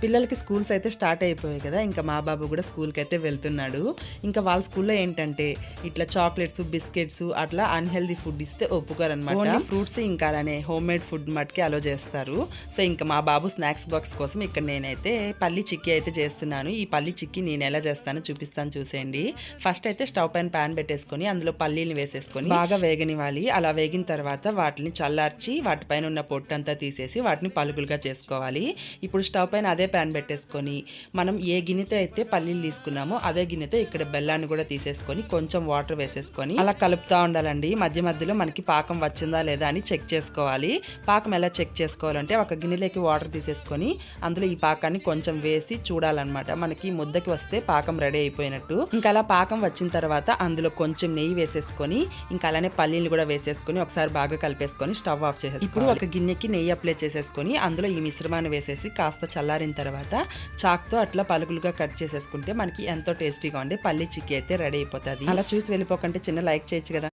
పిల్లలకి స్కూల్స్ అయితే స్టార్ట్ అయిపోయాయి కదా, ఇంకా మా బాబు కూడా స్కూల్కి అయితే వెళ్తున్నాడు. ఇంకా వాళ్ళ స్కూల్లో ఏంటంటే ఇట్లా చాక్లెట్స్, బిస్కెట్స్ అట్లా అన్హెల్దీ ఫుడ్ ఇస్తే ఒప్పుకోరు అనమాట. ఓన్లీ ఫ్రూట్స్ ఇంకా అలానే హోమ్ మేడ్ ఫుడ్ మట్టుకి అలో చేస్తారు. సో ఇంకా మా బాబు స్నాక్స్ బాక్స్ కోసం ఇక్కడ నేనైతే పల్లి చిక్కీ అయితే చేస్తున్నాను. ఈ పల్లి చిక్కీ నేను ఎలా చేస్తానో చూపిస్తాను, చూసేయండి. ఫస్ట్ అయితే స్టవ్ పైన ప్యాన్ పెట్టేసుకొని అందులో పల్లీని వేసేసుకొని బాగా వేగనివ్వాలి. అలా వేగిన తర్వాత వాటిని చల్లార్చి వాటిపైన ఉన్న పొట్టంతా తీసేసి వాటిని పలుకులుగా చేసుకోవాలి. ఇప్పుడు స్టవ్ పైన అదే ప్యాన్ పెట్టేసుకొని మనం ఏ గిన్నెతో అయితే పల్లీలు తీసుకున్నామో అదే గిన్నెతో ఇక్కడ బెల్లాన్ని కూడా తీసేసుకొని కొంచెం వాటర్ వేసేసుకొని అలా కలుపుతూ ఉండాలండి. మధ్య మధ్యలో మనకి పాకం వచ్చిందా లేదా అని చెక్ చేసుకోవాలి. పాకం ఎలా చెక్ చేసుకోవాలంటే ఒక గిన్నెలోకి వాటర్ తీసేసుకొని అందులో ఈ పాకాన్ని కొంచెం వేసి చూడాలన్నమాట. మనకి ముద్దకి వస్తే పాకం రెడీ అయిపోయినట్టు. ఇంకా అలా పాకం వచ్చిన తర్వాత అందులో కొంచెం నెయ్యి వేసేసుకొని ఇంకా అలానే పల్లీలు కూడా వేసేసుకొని ఒకసారి బాగా కలిపేసుకొని స్టవ్ ఆఫ్ చేసేసి ఇప్పుడు ఒక గిన్నెకి నెయ్యి అప్లై చేసేసుకొని అందులో ఈ మిశ్రమాన్ని వేసేసి కాస్త చల్లారిన తర్వాత చాక్తో అట్లా పలుకులుగా కట్ చేసేసుకుంటే మనకి ఎంతో టేస్టీగా ఉండే పల్లి చిక్కీ అయితే రెడీ అయిపోతుంది. అలా చూసి వెళ్ళిపోకంటే చిన్న లైక్ చేయొచ్చు కదా.